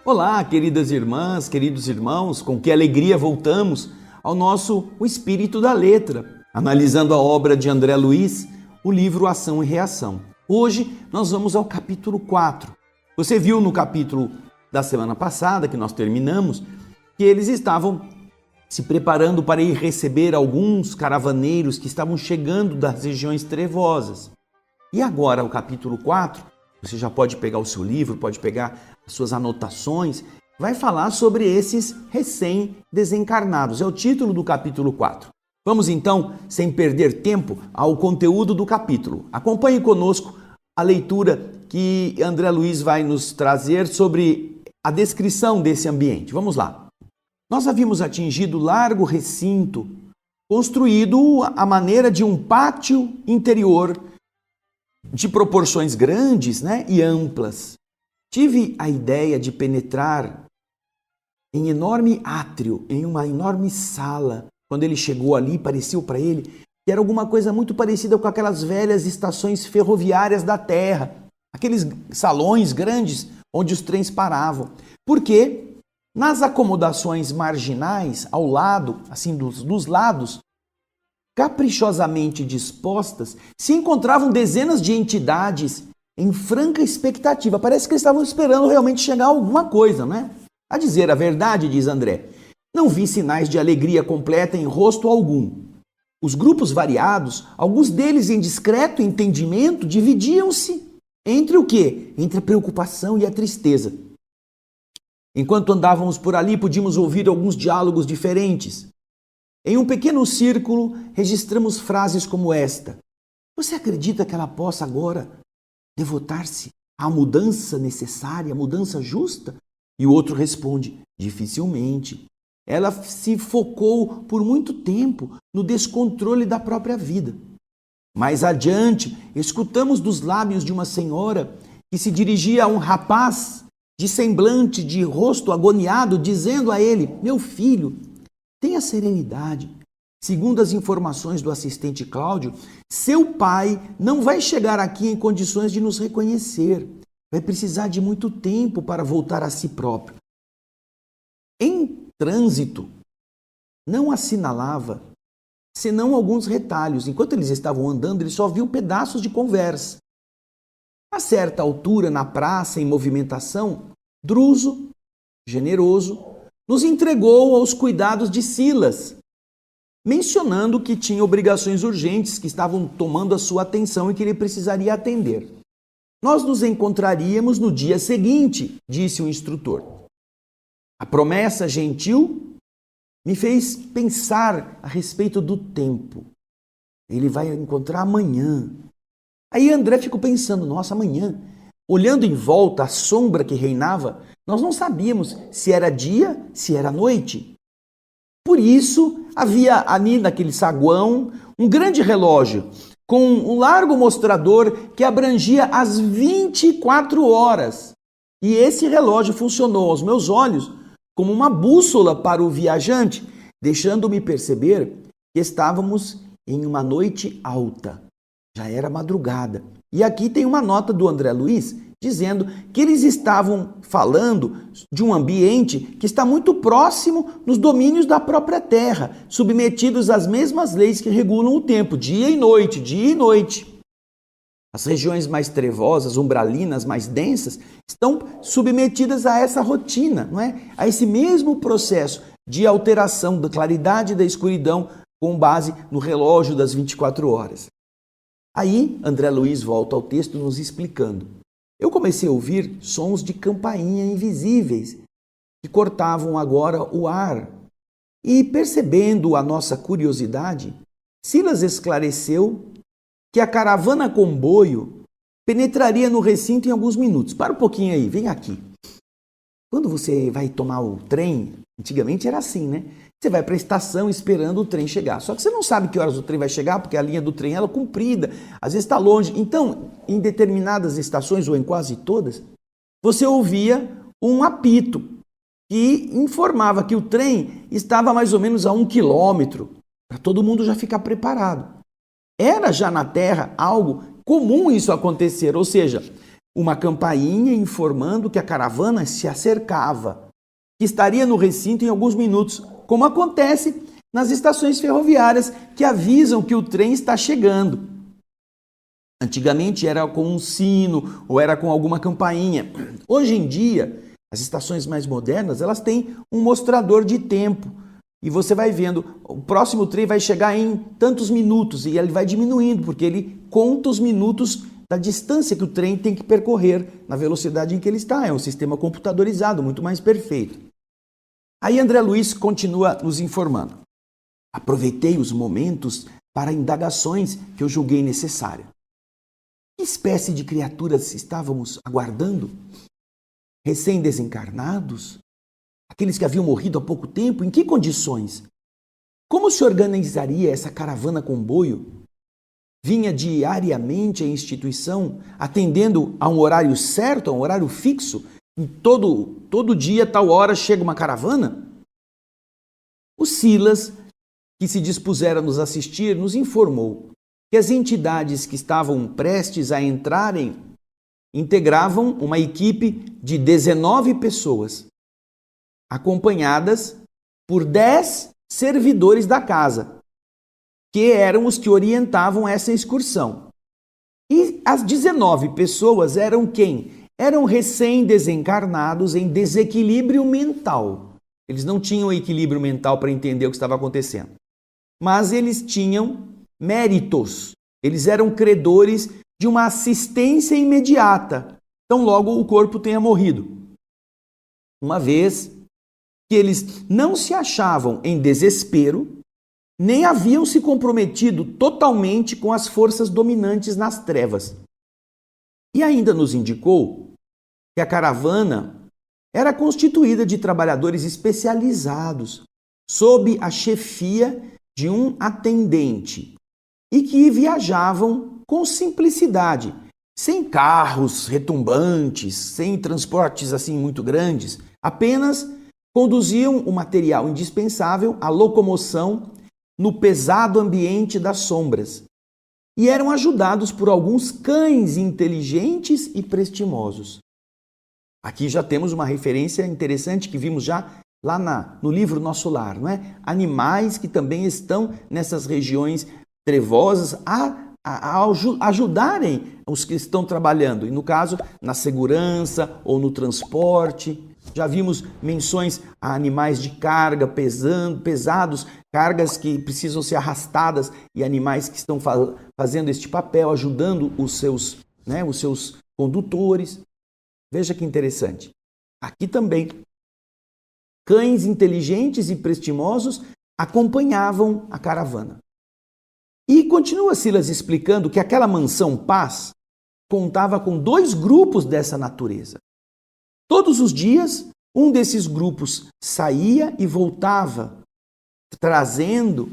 Olá, queridas irmãs, queridos irmãos, com que alegria voltamos ao nosso O Espírito da Letra, analisando a obra de André Luiz, o livro Ação e Reação. Hoje nós vamos ao capítulo 4. Você viu no capítulo da semana passada, que nós terminamos, que eles estavam se preparando para ir receber alguns caravaneiros que estavam chegando das regiões trevosas. E agora, o capítulo 4, você já pode pegar o seu livro, pode pegar as suas anotações, vai falar sobre esses recém-desencarnados. É o título do capítulo 4. Vamos então, sem perder tempo, ao conteúdo do capítulo. Acompanhe conosco a leitura que André Luiz vai nos trazer sobre a descrição desse ambiente. Vamos lá. Nós havíamos atingido largo recinto, construído à maneira de um pátio interior de proporções grandes, e amplas. Tive a ideia de penetrar em enorme átrio, em uma enorme sala. Quando ele chegou ali, pareceu para ele que era alguma coisa muito parecida com aquelas velhas estações ferroviárias da Terra, aqueles salões grandes onde os trens paravam. Porque nas acomodações marginais, ao lado, assim dos lados, caprichosamente dispostas, se encontravam dezenas de entidades em franca expectativa. Parece que eles estavam esperando realmente chegar alguma coisa, não é? A dizer a verdade, diz André, não vi sinais de alegria completa em rosto algum. Os grupos variados, alguns deles em discreto entendimento, dividiam-se entre o quê? Entre a preocupação e a tristeza. Enquanto andávamos por ali, podíamos ouvir alguns diálogos diferentes. Em um pequeno círculo, registramos frases como esta: você acredita que ela possa agora devotar-se à mudança necessária, à mudança justa? E o outro responde: dificilmente. Ela se focou por muito tempo no descontrole da própria vida. Mais adiante, escutamos dos lábios de uma senhora que se dirigia a um rapaz de semblante, de rosto agoniado, dizendo a ele: meu filho, tenha serenidade. Segundo as informações do assistente Cláudio, seu pai não vai chegar aqui em condições de nos reconhecer. Vai precisar de muito tempo para voltar a si próprio. Em trânsito, não assinalava senão alguns retalhos. Enquanto eles estavam andando, ele só viu pedaços de conversa. A certa altura, na praça, em movimentação, Druso, generoso, nos entregou aos cuidados de Silas, mencionando que tinha obrigações urgentes que estavam tomando a sua atenção e que ele precisaria atender. Nós nos encontraríamos no dia seguinte, disse o instrutor. A promessa gentil me fez pensar a respeito do tempo. Ele vai encontrar amanhã. Aí André ficou pensando, nossa, amanhã. Olhando em volta a sombra que reinava, nós não sabíamos se era dia, se era noite. Por isso, havia ali naquele saguão um grande relógio com um largo mostrador que abrangia as 24 horas. E esse relógio funcionou aos meus olhos como uma bússola para o viajante, deixando-me perceber que estávamos em uma noite alta. Já era madrugada. E aqui tem uma nota do André Luiz dizendo que eles estavam falando de um ambiente que está muito próximo nos domínios da própria Terra, submetidos às mesmas leis que regulam o tempo, dia e noite, dia e noite. As regiões mais trevosas, umbralinas, mais densas, estão submetidas a essa rotina, não é? A esse mesmo processo de alteração da claridade e da escuridão com base no relógio das 24 horas. Aí, André Luiz volta ao texto nos explicando. Eu comecei a ouvir sons de campainha invisíveis que cortavam agora o ar. E, percebendo a nossa curiosidade, Silas esclareceu que a caravana comboio penetraria no recinto em alguns minutos. Para um pouquinho aí, vem aqui. Quando você vai tomar o trem, antigamente era assim, né? Você vai para a estação esperando o trem chegar. Só que você não sabe que horas o trem vai chegar, porque a linha do trem ela é comprida, às vezes está longe. Então, em determinadas estações, ou em quase todas, você ouvia um apito que informava que o trem estava mais ou menos a 1 quilômetro, para todo mundo já ficar preparado. Era já na Terra algo comum isso acontecer, ou seja, uma campainha informando que a caravana se acercava, que estaria no recinto em alguns minutos, como acontece nas estações ferroviárias que avisam que o trem está chegando. Antigamente era com um sino ou era com alguma campainha. Hoje em dia, as estações mais modernas, elas têm um mostrador de tempo. E você vai vendo, o próximo trem vai chegar em tantos minutos e ele vai diminuindo, porque ele conta os minutos da distância que o trem tem que percorrer na velocidade em que ele está. É um sistema computadorizado, muito mais perfeito. Aí André Luiz continua nos informando. Aproveitei os momentos para indagações que eu julguei necessárias. Que espécie de criaturas estávamos aguardando? Recém-desencarnados? Aqueles que haviam morrido há pouco tempo? Em que condições? Como se organizaria essa caravana-comboio? Vinha diariamente à instituição, atendendo a um horário certo, a um horário fixo? Em todo dia, tal hora, chega uma caravana? O Silas, que se dispuseram a nos assistir, nos informou que as entidades que estavam prestes a entrarem integravam uma equipe de 19 pessoas, acompanhadas por 10 servidores da casa, que eram os que orientavam essa excursão. E as 19 pessoas eram quem? Eram recém-desencarnados em desequilíbrio mental. Eles não tinham equilíbrio mental para entender o que estava acontecendo. Mas eles tinham méritos. Eles eram credores de uma assistência imediata. Então, logo o corpo tenha morrido. Uma vez que eles não se achavam em desespero, nem haviam se comprometido totalmente com as forças dominantes nas trevas. E ainda nos indicou que a caravana era constituída de trabalhadores especializados, sob a chefia de um atendente, e que viajavam com simplicidade, sem carros retumbantes, sem transportes assim muito grandes, apenas conduziam o material indispensável à locomoção no pesado ambiente das sombras e eram ajudados por alguns cães inteligentes e prestimosos. Aqui já temos uma referência interessante que vimos já lá no livro Nosso Lar, não é? Animais que também estão nessas regiões trevosas a ajudarem os que estão trabalhando, e no caso, na segurança ou no transporte. Já vimos menções a animais de carga pesados, cargas que precisam ser arrastadas e animais que estão fazendo este papel, ajudando os seus condutores. Veja que interessante. Aqui também, cães inteligentes e prestimosos acompanhavam a caravana. E continua Silas explicando que aquela mansão Paz contava com 2 grupos dessa natureza. Todos os dias, um desses grupos saía e voltava, trazendo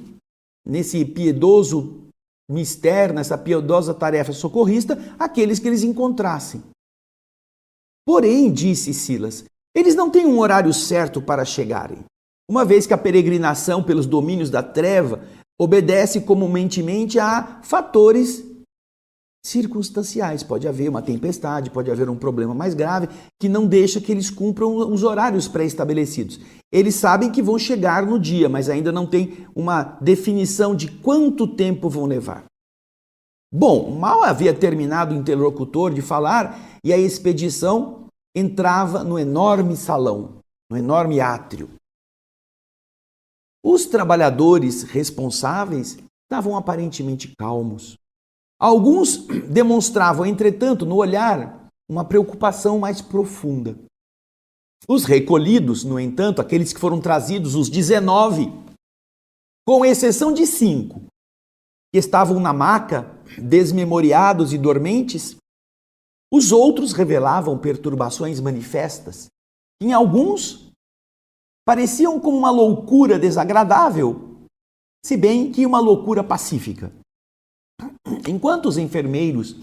nesse piedoso mistério, nessa piedosa tarefa socorrista, aqueles que eles encontrassem. Porém, disse Silas, eles não têm um horário certo para chegarem, uma vez que a peregrinação pelos domínios da treva obedece comumente a fatores circunstanciais. Pode haver uma tempestade, pode haver um problema mais grave que não deixa que eles cumpram os horários pré-estabelecidos. Eles sabem que vão chegar no dia, mas ainda não tem uma definição de quanto tempo vão levar. Bom, mal havia terminado o interlocutor de falar e a expedição entrava no enorme salão, no enorme átrio. Os trabalhadores responsáveis estavam aparentemente calmos. Alguns demonstravam, entretanto, no olhar, uma preocupação mais profunda. Os recolhidos, no entanto, aqueles que foram trazidos, os 19, com exceção de 5, que estavam na maca, desmemoriados e dormentes, os outros revelavam perturbações manifestas. Em alguns, pareciam como uma loucura desagradável, se bem que uma loucura pacífica. Enquanto os enfermeiros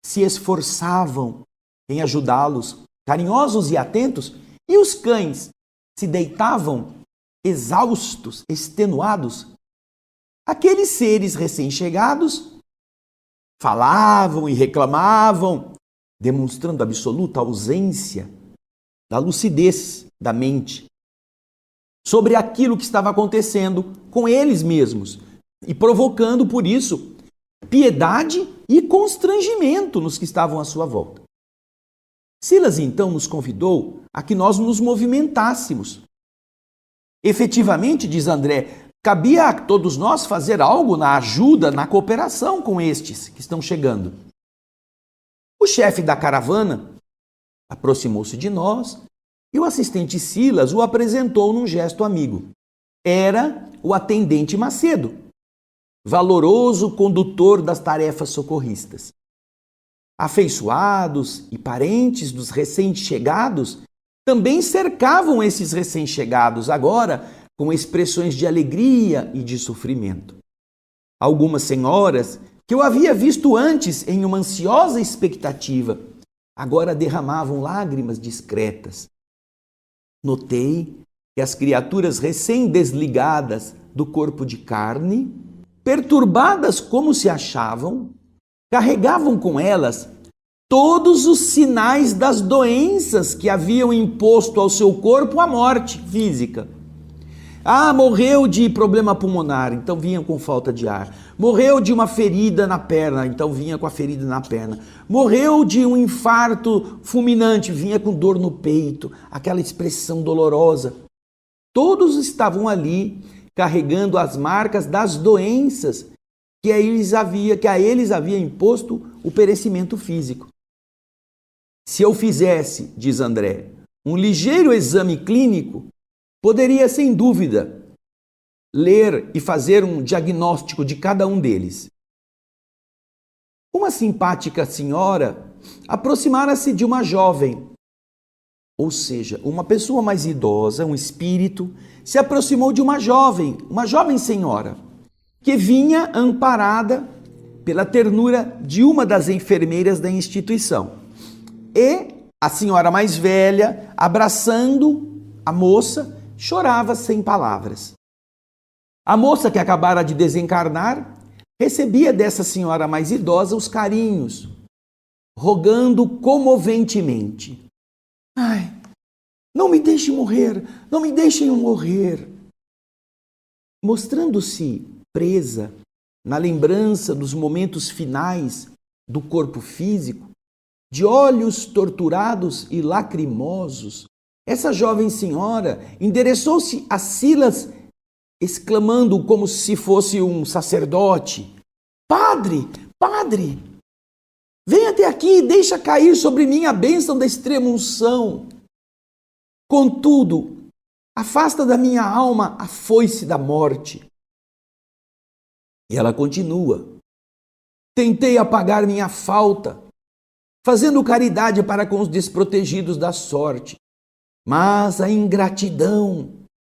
se esforçavam em ajudá-los, carinhosos e atentos, e os cães se deitavam exaustos, extenuados, aqueles seres recém-chegados falavam e reclamavam, demonstrando absoluta ausência da lucidez da mente sobre aquilo que estava acontecendo com eles mesmos e provocando, por isso, piedade e constrangimento nos que estavam à sua volta. Silas, então, nos convidou a que nós nos movimentássemos. Efetivamente, diz André, cabia a todos nós fazer algo na ajuda, na cooperação com estes que estão chegando. O chefe da caravana aproximou-se de nós e o assistente Silas o apresentou num gesto amigo. Era o atendente Macedo, valoroso condutor das tarefas socorristas. Afeiçoados e parentes dos recém-chegados também cercavam esses recém-chegados agora com expressões de alegria e de sofrimento. Algumas senhoras, que eu havia visto antes em uma ansiosa expectativa, agora derramavam lágrimas discretas. Notei que as criaturas recém-desligadas do corpo de carne, perturbadas como se achavam, carregavam com elas todos os sinais das doenças que haviam imposto ao seu corpo a morte física. Morreu de problema pulmonar, então vinha com falta de ar. Morreu de uma ferida na perna, então vinha com a ferida na perna. Morreu de um infarto fulminante, vinha com dor no peito, aquela expressão dolorosa. Todos estavam ali carregando as marcas das doenças que a eles havia imposto o perecimento físico. Se eu fizesse, diz André, um ligeiro exame clínico, poderia, sem dúvida, ler e fazer um diagnóstico de cada um deles. Uma simpática senhora aproximara-se de uma jovem, ou seja, uma pessoa mais idosa, um espírito, se aproximou de uma jovem senhora, que vinha amparada pela ternura de uma das enfermeiras da instituição. E a senhora mais velha, abraçando a moça, chorava sem palavras. A moça que acabara de desencarnar recebia dessa senhora mais idosa os carinhos, rogando comoventemente: não me deixe morrer, não me deixem morrer. Mostrando-se presa na lembrança dos momentos finais do corpo físico, de olhos torturados e lacrimosos, essa jovem senhora endereçou-se a Silas, exclamando como se fosse um sacerdote: Padre, Padre, venha até aqui e deixa cair sobre mim a bênção da extrema unção. Contudo, afasta da minha alma a foice da morte. E ela continua: tentei apagar minha falta, fazendo caridade para com os desprotegidos da sorte. Mas a ingratidão,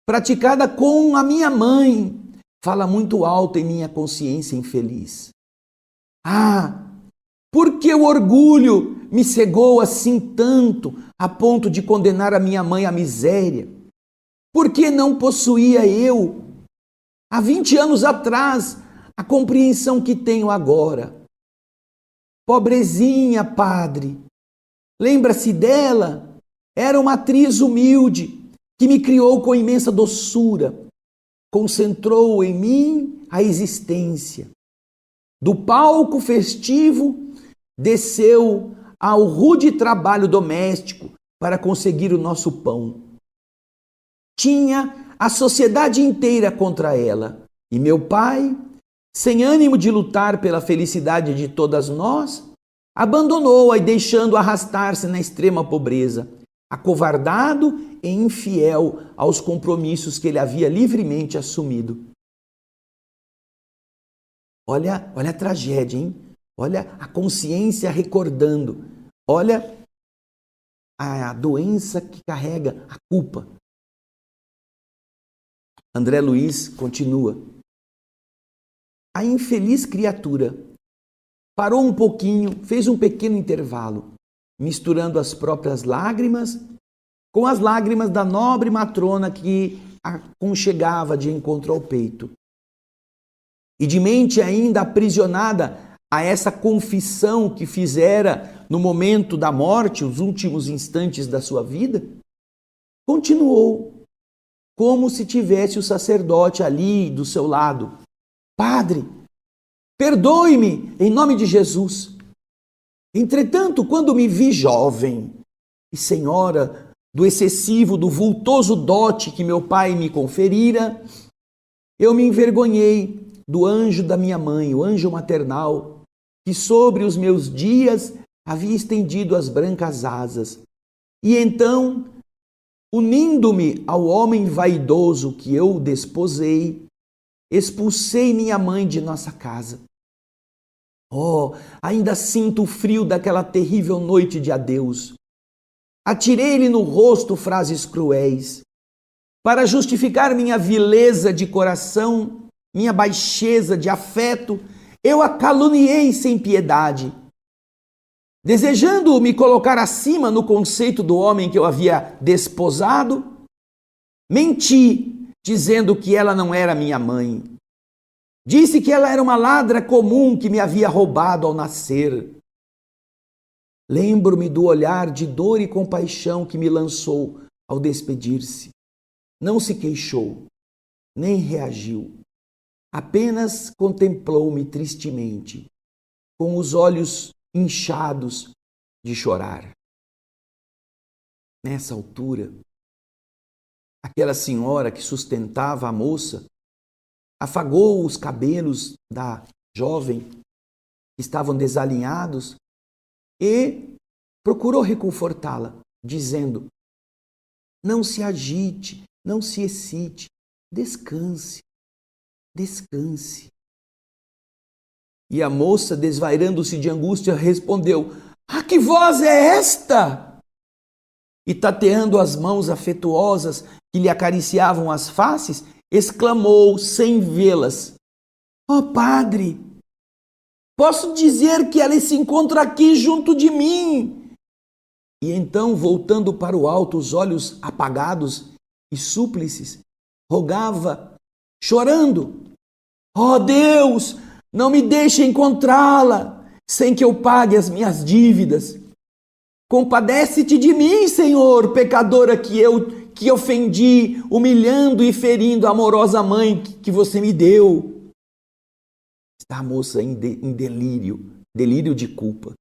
praticada com a minha mãe, fala muito alto em minha consciência infeliz. Por que o orgulho me cegou assim tanto, a ponto de condenar a minha mãe à miséria? Por que não possuía eu, há 20 anos atrás, a compreensão que tenho agora? Pobrezinha, padre, lembra-se dela? Era uma atriz humilde que me criou com imensa doçura, concentrou em mim a existência. Do palco festivo, desceu ao rude trabalho doméstico para conseguir o nosso pão. Tinha a sociedade inteira contra ela, e meu pai, sem ânimo de lutar pela felicidade de todas nós, abandonou-a e deixando arrastar-se na extrema pobreza, acovardado e infiel aos compromissos que ele havia livremente assumido. Olha a tragédia, hein? Olha a consciência recordando. Olha a doença que carrega a culpa. André Luiz continua. A infeliz criatura parou um pouquinho, fez um pequeno intervalo, misturando as próprias lágrimas com as lágrimas da nobre matrona que a aconchegava de encontro ao peito. E de mente ainda aprisionada a essa confissão que fizera no momento da morte, os últimos instantes da sua vida, continuou como se tivesse o sacerdote ali do seu lado. Padre, perdoe-me em nome de Jesus. Entretanto, quando me vi jovem e senhora do excessivo, do vultoso dote que meu pai me conferira, eu me envergonhei do anjo da minha mãe, o anjo maternal, que sobre os meus dias havia estendido as brancas asas. E então, unindo-me ao homem vaidoso que eu desposei, expulsei minha mãe de nossa casa. Oh, ainda sinto o frio daquela terrível noite de adeus. Atirei-lhe no rosto frases cruéis. Para justificar minha vileza de coração, minha baixeza de afeto, eu a caluniei sem piedade. Desejando me colocar acima no conceito do homem que eu havia desposado, menti, dizendo que ela não era minha mãe. Disse que ela era uma ladra comum que me havia roubado ao nascer. Lembro-me do olhar de dor e compaixão que me lançou ao despedir-se. Não se queixou, nem reagiu. Apenas contemplou-me tristemente, com os olhos inchados de chorar. Nessa altura, aquela senhora que sustentava a moça afagou os cabelos da jovem, que estavam desalinhados, e procurou reconfortá-la, dizendo: não se agite, não se excite, descanse, descanse. E a moça, desvairando-se de angústia, respondeu: ah, que voz é esta? E tateando as mãos afetuosas que lhe acariciavam as faces, exclamou sem vê-las: ó padre, posso dizer que ela se encontra aqui junto de mim. E então, voltando para o alto, os olhos apagados e súplices, rogava, chorando: ó Deus, não me deixe encontrá-la sem que eu pague as minhas dívidas. Compadece-te de mim, Senhor, pecadora que ofendi, humilhando e ferindo a amorosa mãe que você me deu. Está a moça em delírio de culpa.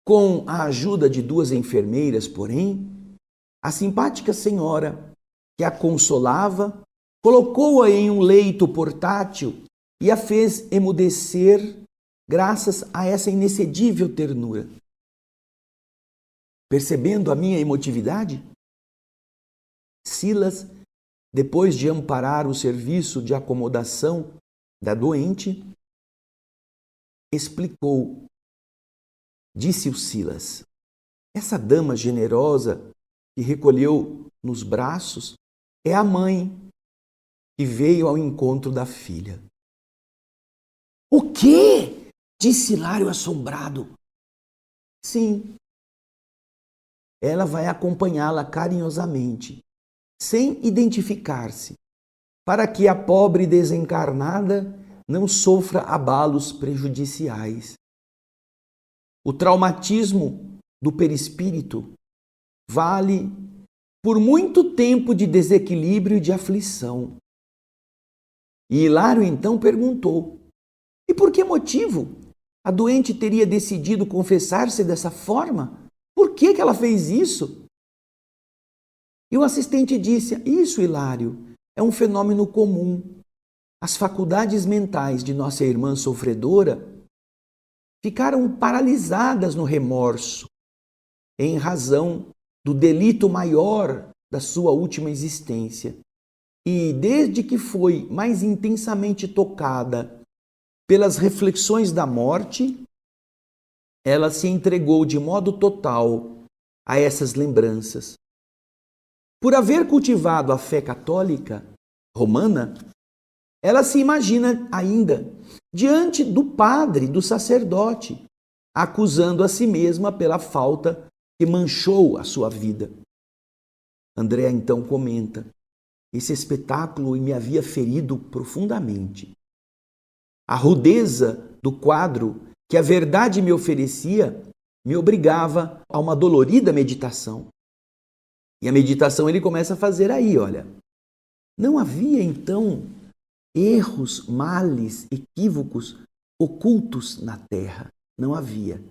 Com a ajuda de duas enfermeiras, porém, a simpática senhora que a consolava colocou-a em um leito portátil e a fez emudecer graças a essa inexcedível ternura. Percebendo a minha emotividade, Silas, depois de amparar o serviço de acomodação da doente, explicou. Disse o Silas: essa dama generosa que recolheu nos braços é a mãe que veio ao encontro da filha. O quê? Disse Hilário assombrado. Sim. Ela vai acompanhá-la carinhosamente, sem identificar-se, para que a pobre desencarnada não sofra abalos prejudiciais. O traumatismo do perispírito vale por muito tempo de desequilíbrio e de aflição. E Hilário então perguntou: e por que motivo a doente teria decidido confessar-se dessa forma? Por que ela fez isso? E o assistente disse: isso, Hilário, é um fenômeno comum. As faculdades mentais de nossa irmã sofredora ficaram paralisadas no remorso, em razão do delito maior da sua última existência. E desde que foi mais intensamente tocada pelas reflexões da morte, ela se entregou de modo total a essas lembranças. Por haver cultivado a fé católica romana, ela se imagina ainda diante do padre, do sacerdote, acusando a si mesma pela falta que manchou a sua vida. André então comenta: esse espetáculo me havia ferido profundamente. A rudeza do quadro que a verdade me oferecia me obrigava a uma dolorida meditação. E a meditação ele começa a fazer aí, olha. Não havia então erros, males, equívocos ocultos na terra. Não havia.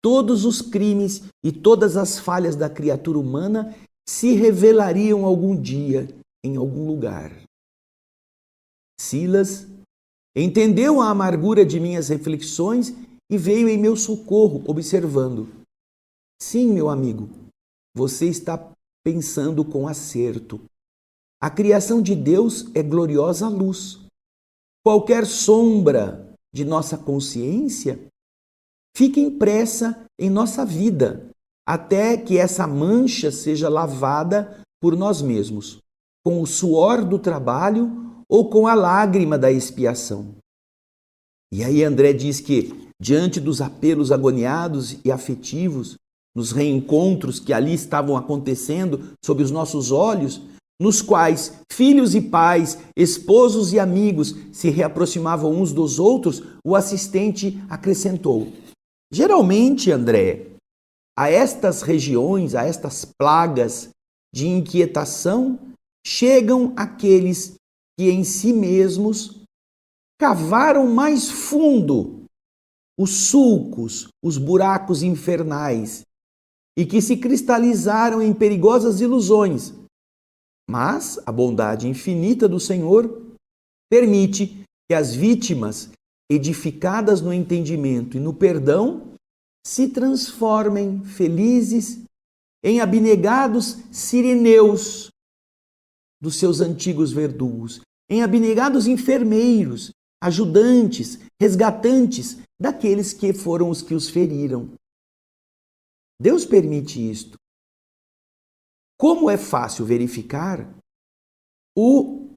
Todos os crimes e todas as falhas da criatura humana se revelariam algum dia em algum lugar. Silas entendeu a amargura de minhas reflexões e veio em meu socorro, observando. Sim, meu amigo, você está pensando com acerto. A criação de Deus é gloriosa luz. Qualquer sombra de nossa consciência fica impressa em nossa vida, até que essa mancha seja lavada por nós mesmos, com o suor do trabalho ou com a lágrima da expiação. E aí André diz que, diante dos apelos agoniados e afetivos, nos reencontros que ali estavam acontecendo sob os nossos olhos, nos quais filhos e pais, esposos e amigos se reaproximavam uns dos outros, o assistente acrescentou: geralmente, André, a estas regiões, a estas plagas de inquietação, chegam aqueles que em si mesmos cavaram mais fundo os sulcos, os buracos infernais, e que se cristalizaram em perigosas ilusões. Mas a bondade infinita do Senhor permite que as vítimas, edificadas no entendimento e no perdão, se transformem felizes em abnegados sirineus dos seus antigos verdugos, em abnegados enfermeiros, ajudantes, resgatantes daqueles que foram os que os feriram. Deus permite isto. Como é fácil verificar, o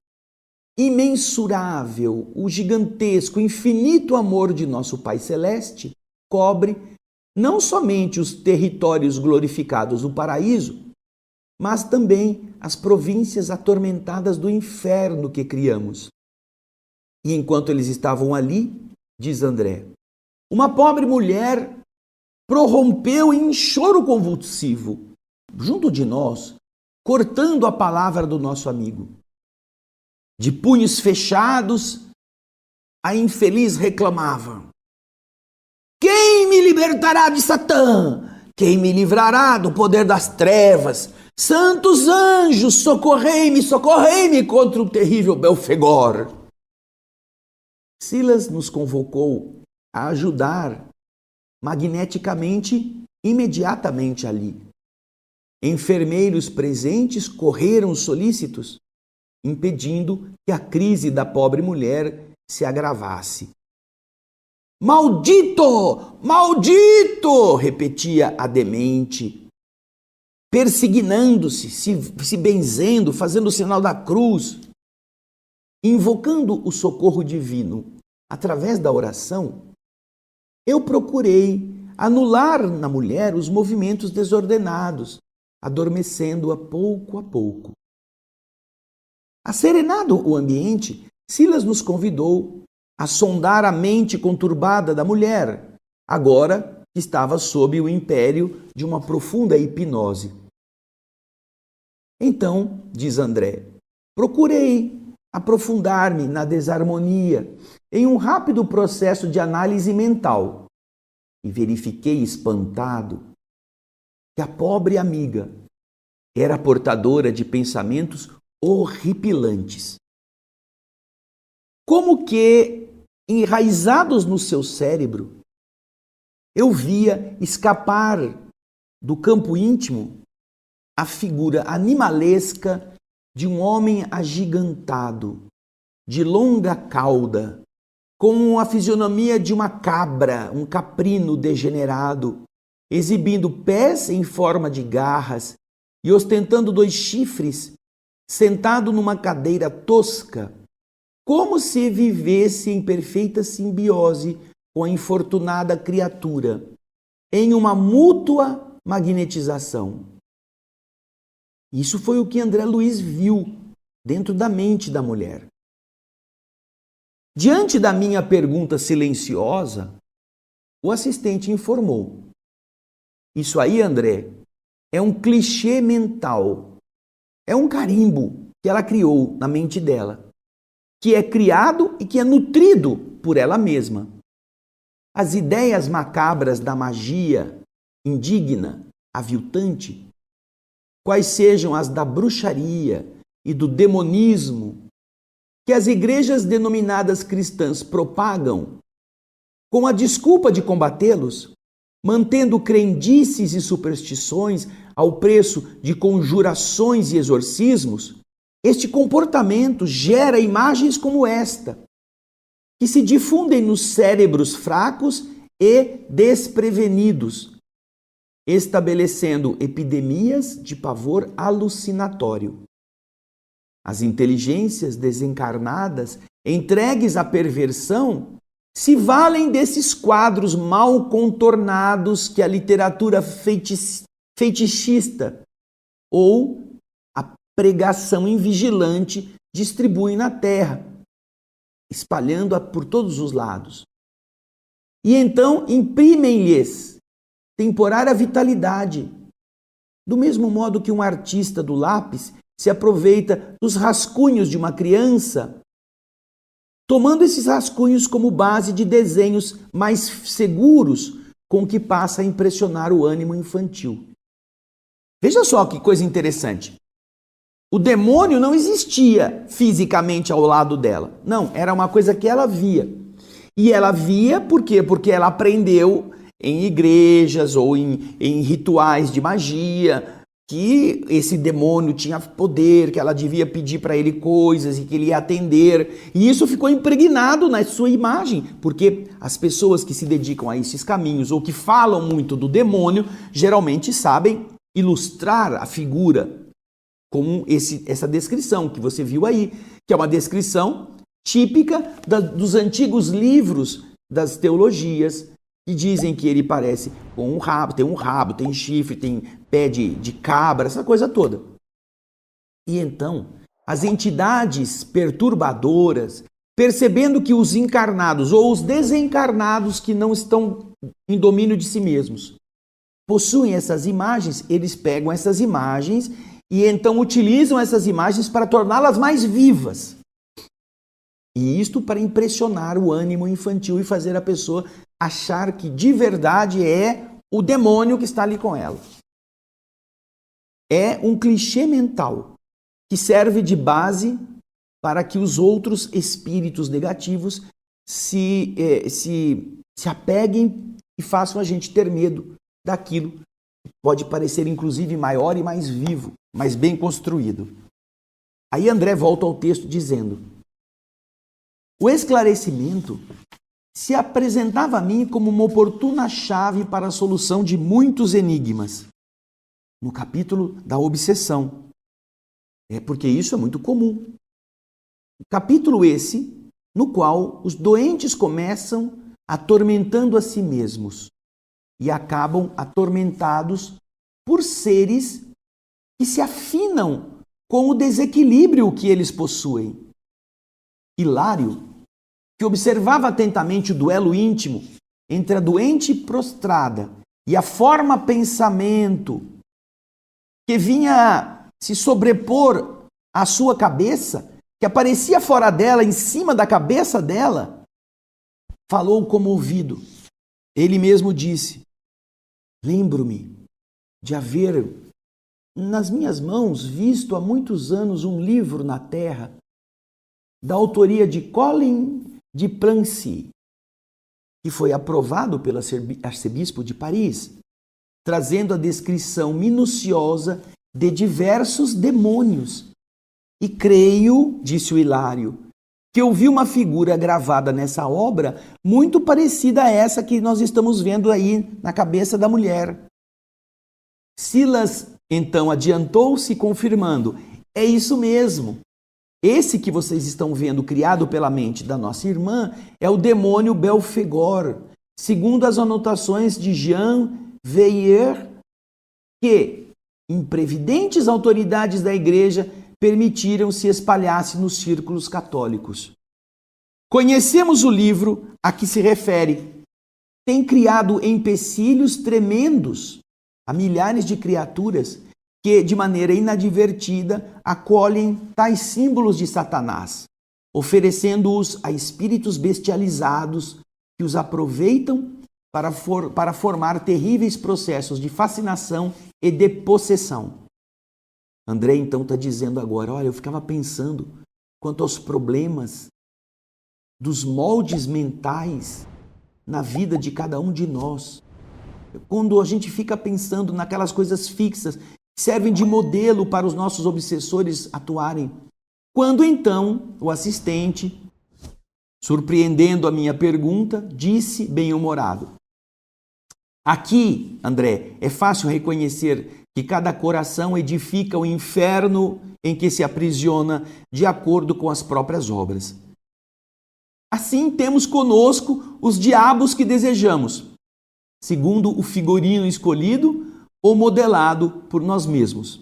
imensurável, o gigantesco, infinito amor de nosso Pai Celeste cobre não somente os territórios glorificados do paraíso, mas também as províncias atormentadas do inferno que criamos. E enquanto eles estavam ali, diz André, uma pobre mulher prorrompeu em choro convulsivo, junto de nós, cortando a palavra do nosso amigo. De punhos fechados, a infeliz reclamava: quem me libertará de Satã? Quem me livrará do poder das trevas? Santos anjos, socorrei-me, socorrei-me contra o terrível Belfegor. Silas nos convocou a ajudar magneticamente, imediatamente ali. Enfermeiros presentes correram solícitos, impedindo que a crise da pobre mulher se agravasse. Maldito! Maldito! Repetia a demente, persignando-se, se benzendo, fazendo o sinal da cruz. Invocando o socorro divino através da oração, eu procurei anular na mulher os movimentos desordenados, adormecendo-a pouco a pouco. Asserenado o ambiente, Silas nos convidou a sondar a mente conturbada da mulher, agora que estava sob o império de uma profunda hipnose. Então, diz André, procurei aprofundar-me na desarmonia em um rápido processo de análise mental e verifiquei espantado que a pobre amiga era portadora de pensamentos horripilantes. Como que, enraizados no seu cérebro, eu via escapar do campo íntimo a figura animalesca de um homem agigantado, de longa cauda, com a fisionomia de uma cabra, um caprino degenerado, exibindo pés em forma de garras e ostentando 2 chifres, sentado numa cadeira tosca, como se vivesse em perfeita simbiose com a infortunada criatura, em uma mútua magnetização. Isso foi o que André Luiz viu dentro da mente da mulher. Diante da minha pergunta silenciosa, o assistente informou: Isso aí, André, é um clichê mental. É um carimbo que ela criou na mente dela, que é criado e que é nutrido por ela mesma. As ideias macabras da magia indigna, aviltante, quais sejam as da bruxaria e do demonismo, que as igrejas denominadas cristãs propagam, com a desculpa de combatê-los, mantendo crendices e superstições ao preço de conjurações e exorcismos, este comportamento gera imagens como esta, que se difundem nos cérebros fracos e desprevenidos, estabelecendo epidemias de pavor alucinatório. As inteligências desencarnadas, entregues à perversão, se valem desses quadros mal contornados que a literatura fetichista ou a pregação invigilante distribui na Terra, espalhando-a por todos os lados. E então imprimem-lhes temporária vitalidade, do mesmo modo que um artista do lápis se aproveita dos rascunhos de uma criança, tomando esses rascunhos como base de desenhos mais seguros com que passa a impressionar o ânimo infantil. Veja só que coisa interessante. O demônio não existia fisicamente ao lado dela. Não, era uma coisa que ela via. E ela via por quê? Porque ela aprendeu em igrejas ou em rituais de magia que esse demônio tinha poder, que ela devia pedir para ele coisas e que ele ia atender. E isso ficou impregnado na sua imagem, porque as pessoas que se dedicam a esses caminhos ou que falam muito do demônio, geralmente sabem ilustrar a figura com essa descrição que você viu aí, que é uma descrição típica dos antigos livros das teologias, que dizem que ele parece com um rabo, tem chifre, tem pé de cabra, essa coisa toda. E então, as entidades perturbadoras, percebendo que os encarnados ou os desencarnados que não estão em domínio de si mesmos possuem essas imagens, eles pegam essas imagens e então utilizam essas imagens para torná-las mais vivas. E isto para impressionar o ânimo infantil e fazer a pessoa achar que de verdade é o demônio que está ali com ela. É um clichê mental que serve de base para que os outros espíritos negativos se apeguem e façam a gente ter medo daquilo que pode parecer inclusive maior e mais vivo, mais bem construído. Aí André volta ao texto dizendo: o esclarecimento se apresentava a mim como uma oportuna chave para a solução de muitos enigmas. No capítulo da obsessão. Porque isso é muito comum. Capítulo esse, no qual os doentes começam atormentando a si mesmos e acabam atormentados por seres que se afinam com o desequilíbrio que eles possuem. Hilário, que observava atentamente o duelo íntimo entre a doente prostrada e a forma pensamento que vinha se sobrepor à sua cabeça, que aparecia fora dela, em cima da cabeça dela, falou comovido. Ele mesmo disse: lembro-me de haver nas minhas mãos visto há muitos anos um livro na terra da autoria de Colin de Plancy, que foi aprovado pelo arcebispo de Paris, trazendo a descrição minuciosa de diversos demônios. E creio, disse o Hilário, que eu vi uma figura gravada nessa obra muito parecida a essa que nós estamos vendo aí na cabeça da mulher. Silas, então, adiantou-se confirmando: é isso mesmo. Esse que vocês estão vendo criado pela mente da nossa irmã é o demônio Belfegor, segundo as anotações de Jean Veiller, que imprevidentes autoridades da igreja permitiram se espalhasse nos círculos católicos. Conhecemos o livro a que se refere. Tem criado empecilhos tremendos a milhares de criaturas que, de maneira inadvertida, acolhem tais símbolos de Satanás, oferecendo-os a espíritos bestializados que os aproveitam para formar terríveis processos de fascinação e de possessão. André então está dizendo agora, olha, eu ficava pensando quanto aos problemas dos moldes mentais na vida de cada um de nós. Quando a gente fica pensando naquelas coisas fixas que servem de modelo para os nossos obsessores atuarem. Quando então o assistente, surpreendendo a minha pergunta, disse bem-humorado: aqui, André, é fácil reconhecer que cada coração edifica o inferno em que se aprisiona de acordo com as próprias obras. Assim temos conosco os diabos que desejamos, segundo o figurino escolhido ou modelado por nós mesmos.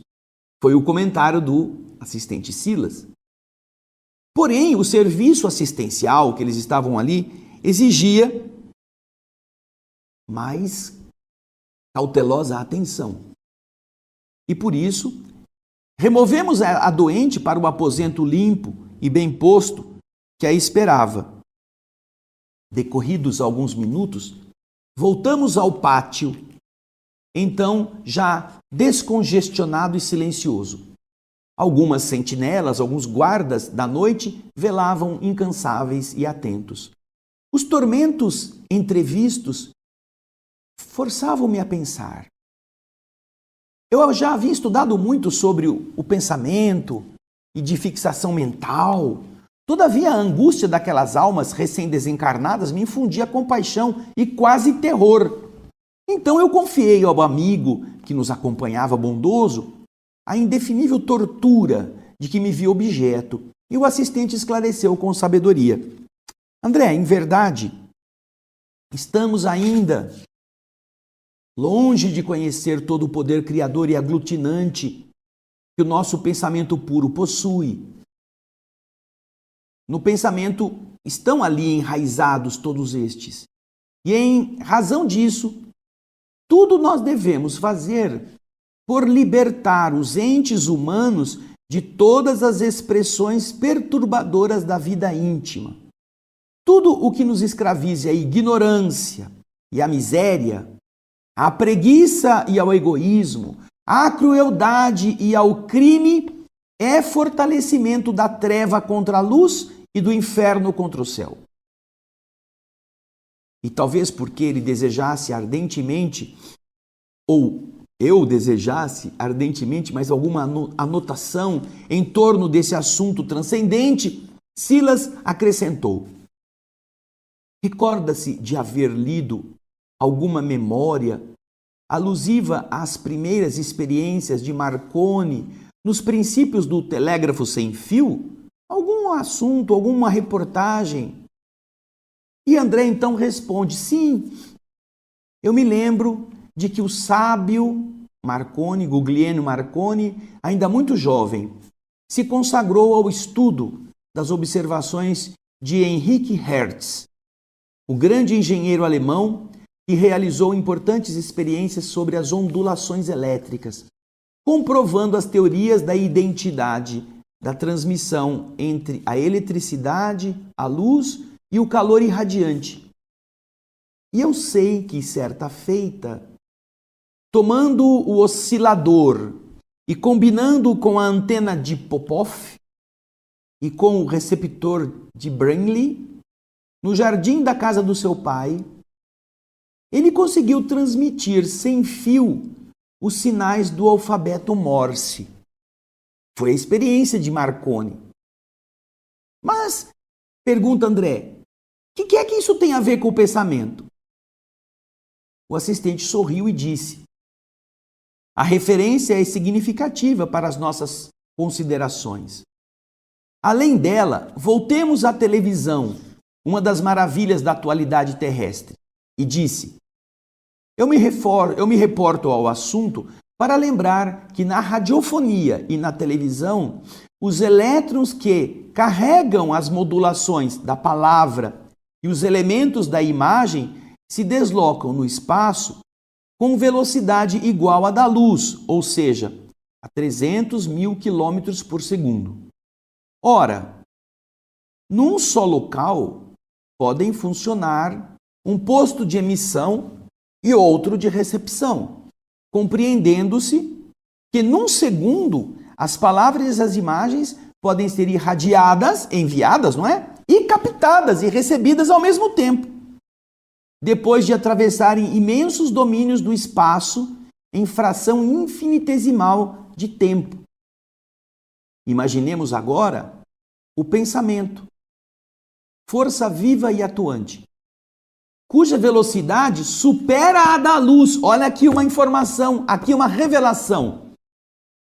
Foi o comentário do assistente Silas. Porém, o serviço assistencial que eles estavam ali exigia mais cautelosa atenção. E por isso, removemos a doente para o aposento limpo e bem posto que a esperava. Decorridos alguns minutos, voltamos ao pátio, então já descongestionado e silencioso. Algumas sentinelas, alguns guardas da noite velavam incansáveis e atentos. Os tormentos entrevistos forçavam-me a pensar. Eu já havia estudado muito sobre o pensamento e de fixação mental. Todavia, a angústia daquelas almas recém-desencarnadas me infundia compaixão e quase terror. Então eu confiei ao amigo que nos acompanhava bondoso a indefinível tortura de que me via objeto, e o assistente esclareceu com sabedoria. André, em verdade, estamos ainda longe de conhecer todo o poder criador e aglutinante que o nosso pensamento puro possui. No pensamento estão ali enraizados todos estes. E em razão disso, tudo nós devemos fazer por libertar os entes humanos de todas as expressões perturbadoras da vida íntima. Tudo o que nos escravize à ignorância e à miséria, à preguiça e ao egoísmo, à crueldade e ao crime, é fortalecimento da treva contra a luz e do inferno contra o céu. E talvez porque ele desejasse ardentemente, ou eu desejasse ardentemente, mas alguma anotação em torno desse assunto transcendente, Silas acrescentou: recorda-se de haver lido alguma memória alusiva às primeiras experiências de Marconi nos princípios do telégrafo sem fio? Algum assunto, alguma reportagem? E André então responde: sim, eu me lembro de que o sábio Marconi, Guglielmo Marconi, ainda muito jovem, se consagrou ao estudo das observações de Henrique Hertz, o grande engenheiro alemão que realizou importantes experiências sobre as ondulações elétricas, comprovando as teorias da identidade da transmissão entre a eletricidade, a luz e o calor irradiante. E eu sei que, certa feita, tomando o oscilador e combinando com a antena de Popov e com o receptor de Branly, no jardim da casa do seu pai, ele conseguiu transmitir sem fio os sinais do alfabeto Morse. Foi a experiência de Marconi. Mas, pergunta André, o que é que isso tem a ver com o pensamento? O assistente sorriu e disse: a referência é significativa para as nossas considerações. Além dela, voltemos à televisão, uma das maravilhas da atualidade terrestre, e disse: eu me reporto ao assunto para lembrar que na radiofonia e na televisão, os elétrons que carregam as modulações da palavra e os elementos da imagem se deslocam no espaço com velocidade igual à da luz, ou seja, a 300 mil quilômetros por segundo. Ora, num só local podem funcionar um posto de emissão e outro de recepção, compreendendo-se que num segundo as palavras e as imagens podem ser irradiadas, enviadas, não é? E captadas e recebidas ao mesmo tempo, depois de atravessarem imensos domínios do espaço em fração infinitesimal de tempo. Imaginemos agora o pensamento, força viva e atuante, cuja velocidade supera a da luz. Olha aqui uma informação, aqui uma revelação.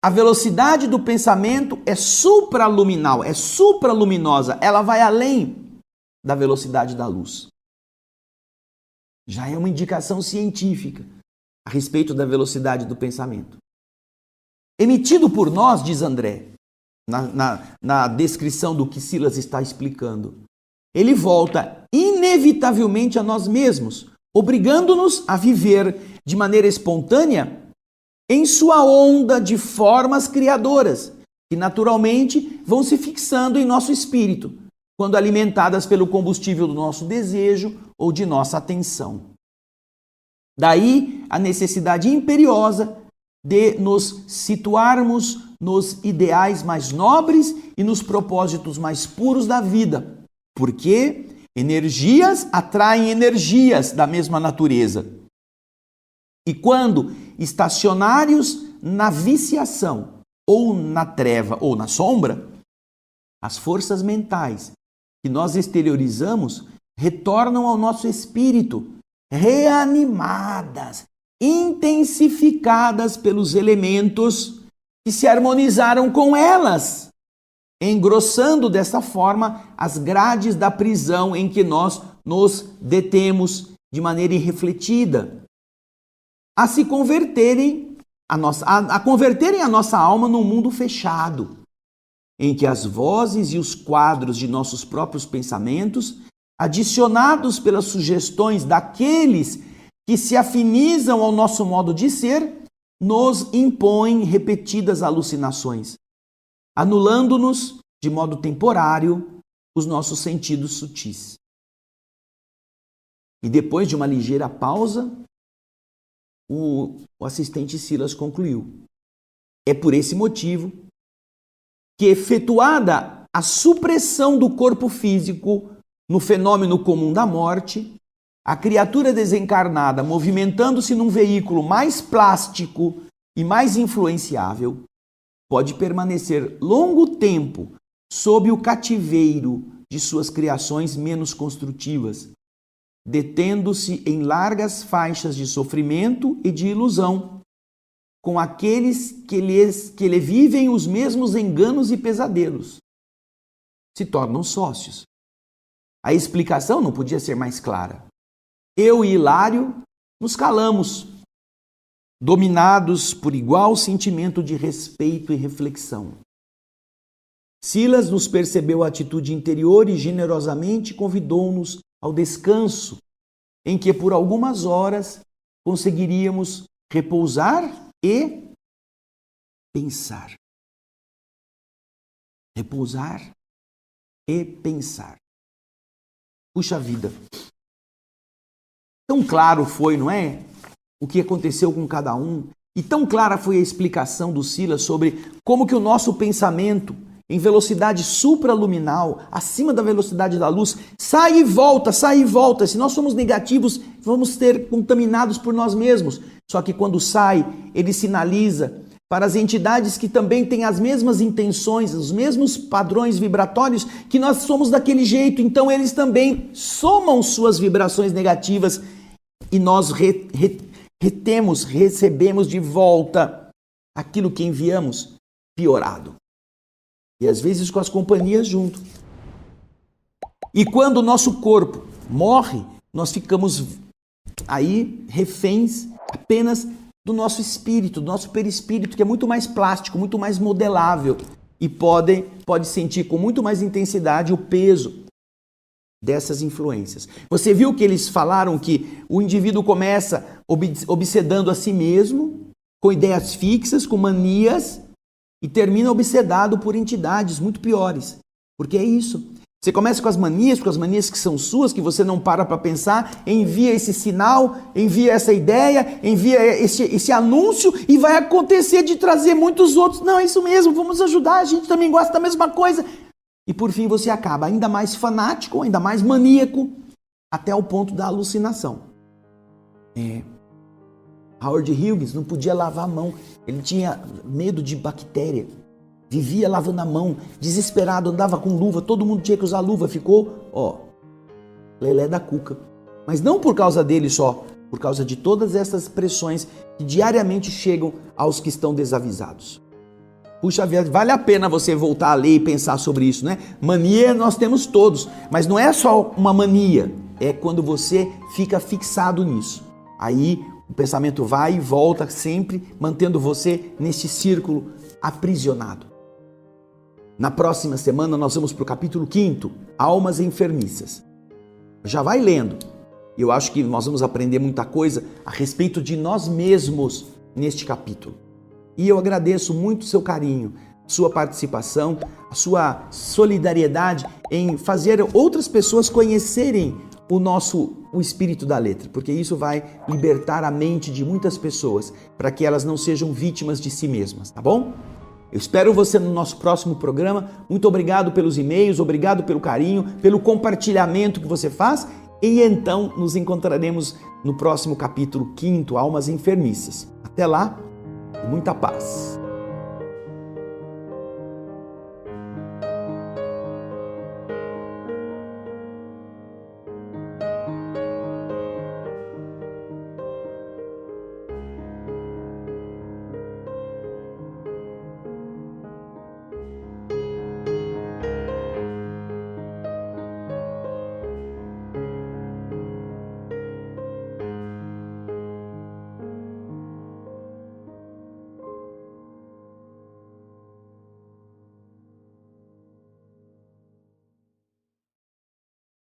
A velocidade do pensamento é supraluminal, é supraluminosa, ela vai além da velocidade da luz. Já é uma indicação científica a respeito da velocidade do pensamento. Emitido por nós, diz André, na descrição do que Silas está explicando, ele volta inevitavelmente a nós mesmos, obrigando-nos a viver de maneira espontânea em sua onda de formas criadoras, que naturalmente vão se fixando em nosso espírito, quando alimentadas pelo combustível do nosso desejo ou de nossa atenção. Daí a necessidade imperiosa de nos situarmos nos ideais mais nobres e nos propósitos mais puros da vida, porque energias atraem energias da mesma natureza. E quando estacionários na viciação, ou na treva, ou na sombra, as forças mentais que nós exteriorizamos retornam ao nosso espírito, reanimadas, intensificadas pelos elementos que se harmonizaram com elas, engrossando dessa forma as grades da prisão em que nós nos detemos de maneira irrefletida, a converterem a nossa alma num mundo fechado, em que as vozes e os quadros de nossos próprios pensamentos, adicionados pelas sugestões daqueles que se afinizam ao nosso modo de ser, nos impõem repetidas alucinações, anulando-nos de modo temporário os nossos sentidos sutis. E depois de uma ligeira pausa, o assistente Silas concluiu: é por esse motivo que, efetuada a supressão do corpo físico no fenômeno comum da morte, a criatura desencarnada, movimentando-se num veículo mais plástico e mais influenciável, pode permanecer longo tempo sob o cativeiro de suas criações menos construtivas, detendo-se em largas faixas de sofrimento e de ilusão, com aqueles que lhe vivem os mesmos enganos e pesadelos. Se tornam sócios. A explicação não podia ser mais clara. Eu e Hilário nos calamos, dominados por igual sentimento de respeito e reflexão. Silas nos percebeu a atitude interior e generosamente convidou-nos ao descanso, em que por algumas horas conseguiríamos repousar e pensar. Repousar e pensar. Puxa vida! Tão claro foi, não é? O que aconteceu com cada um. E tão clara foi a explicação do Silas sobre como que o nosso pensamento, em velocidade supraluminal, acima da velocidade da luz, sai e volta, sai e volta. Se nós somos negativos, vamos ser contaminados por nós mesmos. Só que quando sai, ele sinaliza para as entidades que também têm as mesmas intenções, os mesmos padrões vibratórios, que nós somos daquele jeito. Então eles também somam suas vibrações negativas e nós recebemos de volta aquilo que enviamos piorado. E às vezes com as companhias junto. E quando o nosso corpo morre, nós ficamos aí reféns apenas do nosso espírito, do nosso perispírito, que é muito mais plástico, muito mais modelável e pode sentir com muito mais intensidade o peso dessas influências. Você viu que eles falaram que o indivíduo começa obsedando a si mesmo, com ideias fixas, com manias, e termina obsedado por entidades muito piores. Porque é isso. Você começa com as manias que são suas, que você não para pensar, envia esse sinal, envia essa ideia, envia esse anúncio e vai acontecer de trazer muitos outros. Não, é isso mesmo, vamos ajudar, a gente também gosta da mesma coisa. E por fim você acaba ainda mais fanático, ainda mais maníaco, até o ponto da alucinação. Howard Hughes não podia lavar a mão, ele tinha medo de bactéria. Vivia lavando a mão, desesperado, andava com luva, todo mundo tinha que usar luva, ficou, lelé da cuca. Mas não por causa dele só, por causa de todas essas pressões que diariamente chegam aos que estão desavisados. Puxa vida, vale a pena você voltar a ler e pensar sobre isso, né? Mania nós temos todos, mas não é só uma mania, é quando você fica fixado nisso. Aí o pensamento vai e volta sempre, mantendo você nesse círculo aprisionado. Na próxima semana nós vamos para o capítulo 5, Almas Enfermiças. Já vai lendo. Eu acho que nós vamos aprender muita coisa a respeito de nós mesmos neste capítulo. E eu agradeço muito o seu carinho, sua participação, a sua solidariedade em fazer outras pessoas conhecerem o espírito da letra, porque isso vai libertar a mente de muitas pessoas para que elas não sejam vítimas de si mesmas, tá bom? Eu espero você no nosso próximo programa. Muito obrigado pelos e-mails, obrigado pelo carinho, pelo compartilhamento que você faz. E então nos encontraremos no próximo capítulo 5, Almas Enfermiças. Até lá, muita paz.